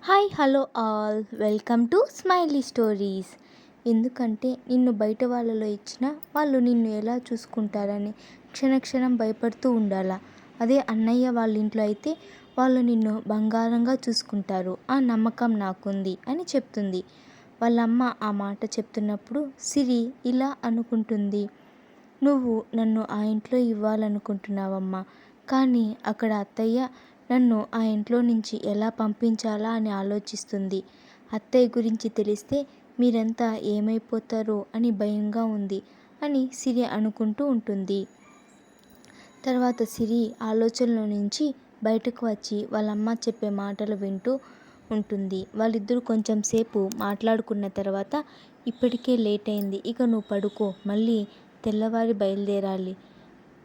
Hi hello all welcome to smiley stories. ఎందుకంటే నిన్ను బయట వాళ్ళలో ఇచ్చిన వాళ్ళు నిన్ను ఎలా చూసుకుంటారని క్షణక్షణం భయపడుతూ ఉండాలా. అదే అన్నయ్య వాళ్ళ ఇంట్లో అయితే వాళ్ళు నిన్ను బంగారంగా చూసుకుంటారు, ఆ నమ్మకం నాకుంది అని చెప్తుంది. వాళ్ళమ్మ ఆ మాట చెప్తున్నప్పుడు సిరి ఇలా అనుకుంటుంది. నువ్వు నన్ను ఆ ఇంట్లో ఇవ్వాలనుకుంటున్నావమ్మా, కానీ అక్కడ అత్తయ్య నన్ను ఆ ఇంట్లో నుంచి ఎలా పంపించాలా అని ఆలోచిస్తుంది. అత్తయ్య గురించి తెలిస్తే మీరంతా ఏమైపోతారో అని భయంగా ఉంది అని సిరి అనుకుంటూ ఉంటుంది. తర్వాత సిరి ఆలోచనలో నుంచి బయటకు వచ్చి వాళ్ళమ్మ చెప్పే మాటలు వింటూ ఉంటుంది. వాళ్ళిద్దరూ కొంచెం సేపు మాట్లాడుకున్న తర్వాత, ఇప్పటికే లేట్ అయింది, ఇక నువ్వు పడుకో, మళ్ళీ తెల్లవారి బయలుదేరాలి,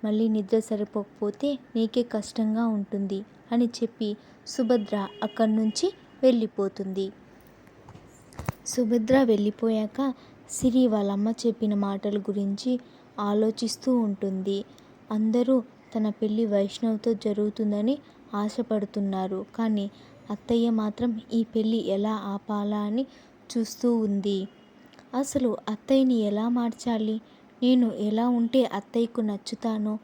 మళ్ళీ నిద్ర సరిపోకపోతే నీకే కష్టంగా ఉంటుంది అని చెప్పి సుభద్ర అక్కడి నుంచి వెళ్ళిపోతుంది. సుభద్ర వెళ్ళిపోయాక సిరి వాళ్ళమ్మ చెప్పిన మాటల గురించి ఆలోచిస్తూ ఉంటుంది. అందరూ తన పెళ్ళి వైష్ణవ్తో జరుగుతుందని ఆశపడుతున్నారు, కానీ అత్తయ్య మాత్రం ఈ పెళ్ళి ఎలా ఆపాలా అని చూస్తూ ఉంది. అసలు అత్తయ్యని ఎలా మార్చాలి, నేను ఎలా ఉంటే అత్తయ్యకు నచ్చుతానో,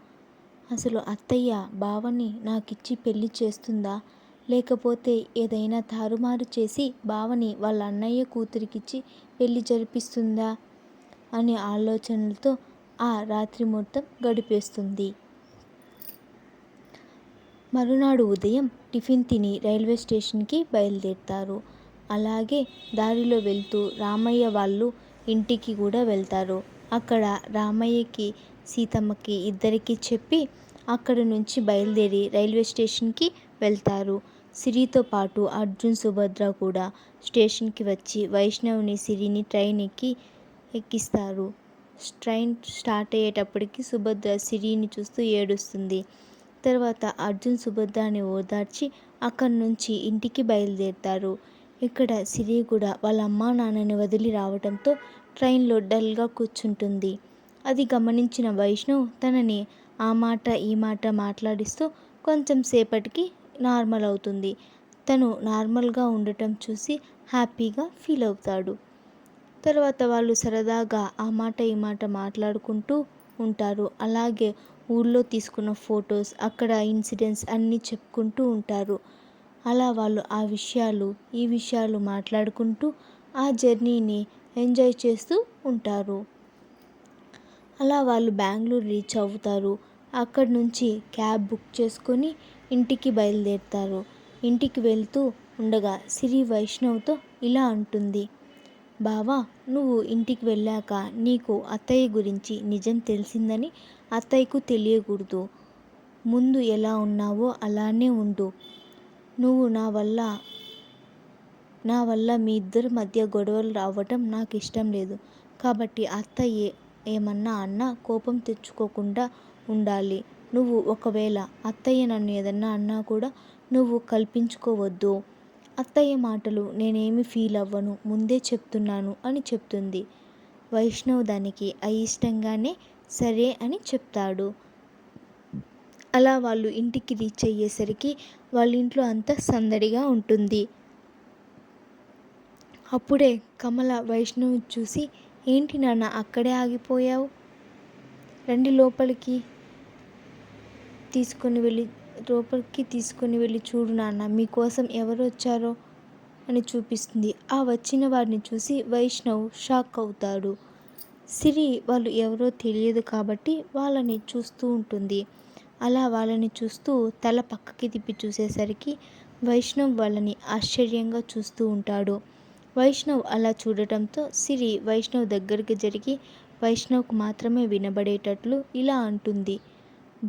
అసలు అత్తయ్య బావని నాకిచ్చి పెళ్లి చేస్తుందా, లేకపోతే ఏదైనా తారుమారు చేసి బావని వాళ్ళ అన్నయ్య కూతురికిచ్చి పెళ్లి జరిపిస్తుందా అనే ఆలోచనలతో ఆ రాత్రి మొత్తం గడిపేస్తుంది. మరునాడు ఉదయం టిఫిన్ తిని రైల్వే స్టేషన్కి బయలుదేరుతారు. అలాగే దారిలో వెళ్తూ రామయ్య వాళ్ళు ఇంటికి కూడా వెళ్తారు. అక్కడ రామయ్యకి సీతమ్మకి ఇద్దరికి చెప్పి అక్కడి నుంచి బయలుదేరి రైల్వే స్టేషన్కి వెళ్తారు. సిరితో పాటు అర్జున్, సుభద్ర కూడా స్టేషన్కి వచ్చి వైష్ణవ్ని సిరిని ట్రైన్ ఎక్కిస్తారు. ట్రైన్ స్టార్ట్ అయ్యేటప్పటికి సుభద్ర సిరిని చూస్తూ ఏడుస్తుంది. తర్వాత అర్జున్ సుభద్రని ఓదార్చి అక్కడి నుంచి ఇంటికి బయలుదేరుతారు. ఇక్కడ సిరి కూడా వాళ్ళ అమ్మా నాన్నని వదిలి రావడంతో ట్రైన్లో డల్గా కూర్చుంటుంది. అది గమనించిన వైష్ణవ్ తనని ఆ మాట ఈ మాట మాట్లాడిస్తూ కొంచెం సేపటికి నార్మల్ అవుతుంది. తను నార్మల్గా ఉండటం చూసి హ్యాపీగా ఫీల్ అవుతాడు. తర్వాత వాళ్ళు సరదాగా ఆ మాట ఈ మాట మాట్లాడుకుంటూ ఉంటారు. అలాగే ఊళ్ళో తీసుకున్న ఫొటోస్, అక్కడ ఇన్సిడెంట్స్ అన్నీ చెప్పుకుంటూ ఉంటారు. అలా వాళ్ళు ఆ విషయాలు ఈ విషయాలు మాట్లాడుకుంటూ ఆ జర్నీని ఎంజాయ్ చేస్తూ ఉంటారు. అలా వాళ్ళు బెంగళూరు రీచ్ అవుతారు. అక్కడి నుంచి క్యాబ్ బుక్ చేసుకొని ఇంటికి బయలుదేరుతారు. ఇంటికి వెళ్తూ ఉండగా సిరి వైష్ణవ్తో ఇలా అంటుంది. బావా, నువ్వు ఇంటికి వెళ్ళాక నీకు అత్తయ్య గురించి నిజం తెలిసిందని అత్తయ్యకు తెలియకూడదు. ముందు ఎలా ఉన్నావో అలానే ఉండు. నువ్వు నా వల్ల మీ ఇద్దరి మధ్య గొడవలు రావటం నాకు ఇష్టం లేదు. కాబట్టి అత్తయ్య ఏమన్నా అన్నా కోపం తెచ్చుకోకుండా ఉండాలి. నువ్వు ఒకవేళ అత్తయ్య నన్ను ఏదన్నా అన్నా కూడా నువ్వు కల్పించుకోవద్దు. అత్తయ్య మాటలు నేనేమి ఫీల్ అవ్వను, ముందే చెప్తున్నాను అని చెప్తుంది. వైష్ణవ్ దానికి అయిష్టంగానే సరే అని చెప్తాడు. అలా వాళ్ళు ఇంటికి రీచ్ అయ్యేసరికి వాళ్ళ ఇంట్లో అంతా సందడిగా ఉంటుంది. అప్పుడే కమల వైష్ణవ్ చూసి, ఏంటి నాన్న అక్కడే ఆగిపోయావు, రండి లోపలికి తీసుకొని వెళ్ళి చూడు నాన్న, మీకోసం ఎవరు వచ్చారో అని చూపిస్తుంది. ఆ వచ్చిన వారిని చూసి వైష్ణవ్ షాక్ అవుతాడు. సిరి వాళ్ళు ఎవరో తెలియదు కాబట్టి వాళ్ళని చూస్తూ ఉంటుంది. అలా వాళ్ళని చూస్తూ తల పక్కకి తిప్పి చూసేసరికి వైష్ణవ్ వాళ్ళని ఆశ్చర్యంగా చూస్తూ ఉంటాడు. వైష్ణవ్ అలా చూడటంతో సిరి వైష్ణవ్ దగ్గరికి జరిగి వైష్ణవ్కు మాత్రమే వినబడేటట్లు ఇలా అంటుంది.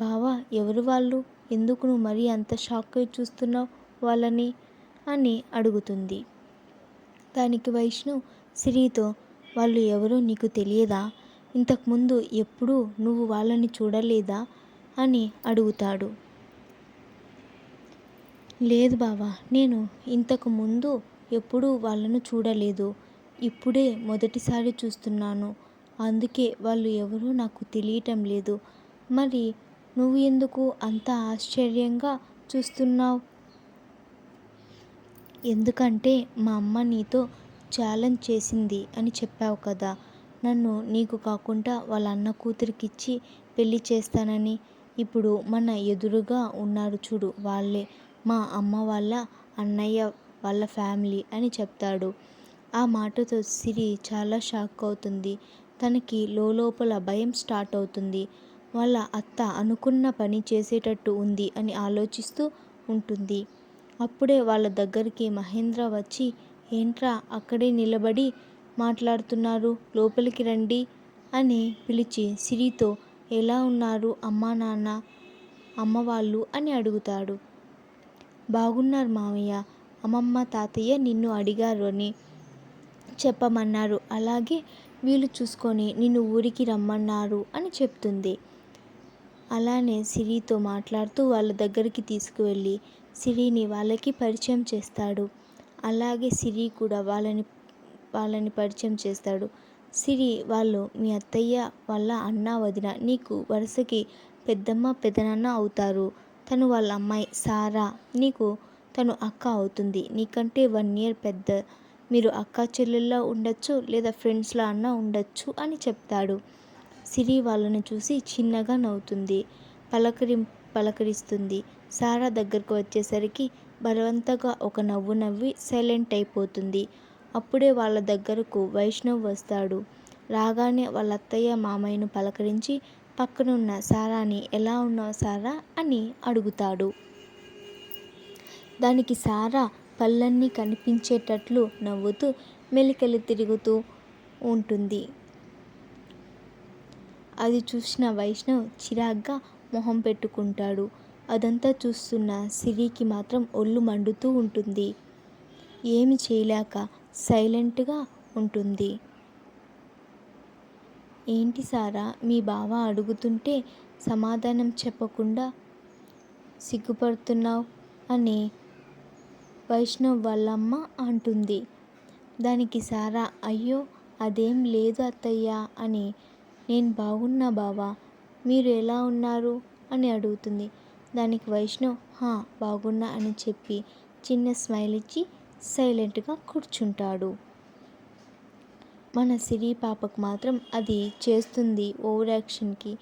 బావా, ఎవరు వాళ్ళు, ఎందుకు నువ్వు మరీ అంత షాక్ అయి చూస్తున్నావు వాళ్ళని అని అడుగుతుంది. దానికి వైష్ణవ్ సిరితో, వాళ్ళు ఎవరో నీకు తెలియదా, ఇంతకుముందు ఎప్పుడూ నువ్వు వాళ్ళని చూడలేదా అని అడుగుతాడు. లేదు బావా, నేను ఇంతకు ముందు ఎప్పుడూ వాళ్ళను చూడలేదు, ఇప్పుడే మొదటిసారి చూస్తున్నాను, అందుకే వాళ్ళు ఎవరో నాకు తెలియటం లేదు. మరి నువ్వు ఎందుకు అంత ఆశ్చర్యంగా చూస్తున్నావు? ఎందుకంటే మా అమ్మ నీతో ఛాలెంజ్ చేసింది అని చెప్పావు కదా, నన్ను నీకు కాకుండా వాళ్ళ అన్న కూతురికిచ్చి పెళ్లి చేస్తానని. ఇప్పుడు మన ఎదురుగా ఉన్నారు చూడు, వాళ్ళే మా అమ్మ వాళ్ళ అన్నయ్య వాళ్ళ ఫ్యామిలీ అని చెప్తాడు. ఆ మాటతో సిరి చాలా షాక్ అవుతుంది. తనకి లోపల భయం స్టార్ట్ అవుతుంది. వాళ్ళ అత్త అనుకున్న పని చేసేటట్టు ఉంది అని ఆలోచిస్తూ ఉంటుంది. అప్పుడే వాళ్ళ దగ్గరికి మహేంద్ర వచ్చి, ఏంట్రా అక్కడే నిలబడి మాట్లాడుతున్నారు, లోపలికి రండి అని పిలిచి సిరితో ఎలా ఉన్నారు అమ్మా నాన్న అమ్మ వాళ్ళు అని అడుగుతాడు. బాగున్నారు మావయ్య, అమ్మమ్మ తాతయ్య నిన్ను అడిగారు అని చెప్పమన్నారు, అలాగే వీలు చూసుకొని నిన్ను ఊరికి రమ్మన్నారు అని చెప్తుంది. అలానే సిరితో మాట్లాడుతూ వాళ్ళ దగ్గరికి తీసుకువెళ్ళి సిరిని వాళ్ళకి పరిచయం చేస్తాడు. అలాగే సిరి కూడా వాళ్ళని పరిచయం చేస్తాడు. సిరి వాళ్ళు మీ అత్తయ్య వాళ్ళ అన్న వదిన, నీకు వరుసకి పెద్దమ్మ పెదనాన్న అవుతారు. తను వాళ్ళ అమ్మాయి సారా, నీకు తను అక్క అవుతుంది. నీకంటే 1 year పెద్ద. మీరు అక్క చెల్లెల్లా ఉండొచ్చు, లేదా ఫ్రెండ్స్లా అన్న ఉండొచ్చు అని చెప్తాడు. సిరి వాళ్ళని చూసి చిన్నగా నవ్వుతుంది, పలకరిస్తుంది. సారా దగ్గరకు వచ్చేసరికి బలవంతంగా ఒక నవ్వు నవ్వి సైలెంట్ అయిపోతుంది. అప్పుడే వాళ్ళ దగ్గరకు వైష్ణవ్ వస్తాడు. రాగానే వాళ్ళ అత్తయ్య మామయ్యను పలకరించి పక్కనున్న సారాని ఎలా ఉన్నావు సారా అని అడుగుతాడు. దానికి సారా పళ్ళన్నీ కనిపించేటట్లు నవ్వుతూ మెలికలు తిరుగుతూ ఉంటుంది. అది చూసిన వైష్ణవ్ చిరాగ్గా మొహం పెట్టుకుంటాడు. అదంతా చూస్తున్న సిరికి మాత్రం ఒళ్ళు మండుతూ ఉంటుంది. ఏమి చేయలేక సైలెంట్గా ఉంటుంది. ఏంటి సారా, మీ బావ అడుగుతుంటే సమాధానం చెప్పకుండా సిగ్గుపడుతున్నావు అని వైష్ణవ్ వాళ్ళమ్మ అంటుంది. దానికి సారా, అయ్యో అదేం లేదు అత్తయ్య అని. నేను బాగున్నా బావా, మీరు ఎలా ఉన్నారు అని అడుగుతుంది. దానికి వైష్ణవ్ బాగున్నా అని చెప్పి చిన్న స్మైల్ ఇచ్చి సైలెంట్గా కూర్చుంటాడు. మన సిరి పాపకు మాత్రం అది చేస్తుంది ఓవర్ యాక్షన్కి.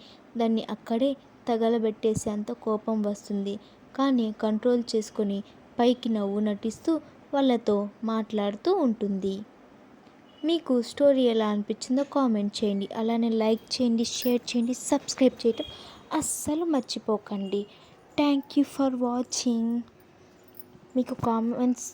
దాన్ని అక్కడే తగలబెట్టేసేంత కోపం వస్తుంది. కానీ కంట్రోల్ చేసుకొని పైకి నవ్వు నటిస్తూ వాళ్ళతో మాట్లాడుతూ ఉంటుంది. మీకు స్టోరీ ఎలా అనిపించిందో కామెంట్ చేయండి. అలానే లైక్ చేయండి, షేర్ చేయండి, సబ్స్క్రైబ్ చేయటం అస్సలు మర్చిపోకండి. Thank you for watching. మీకు కామెంట్స్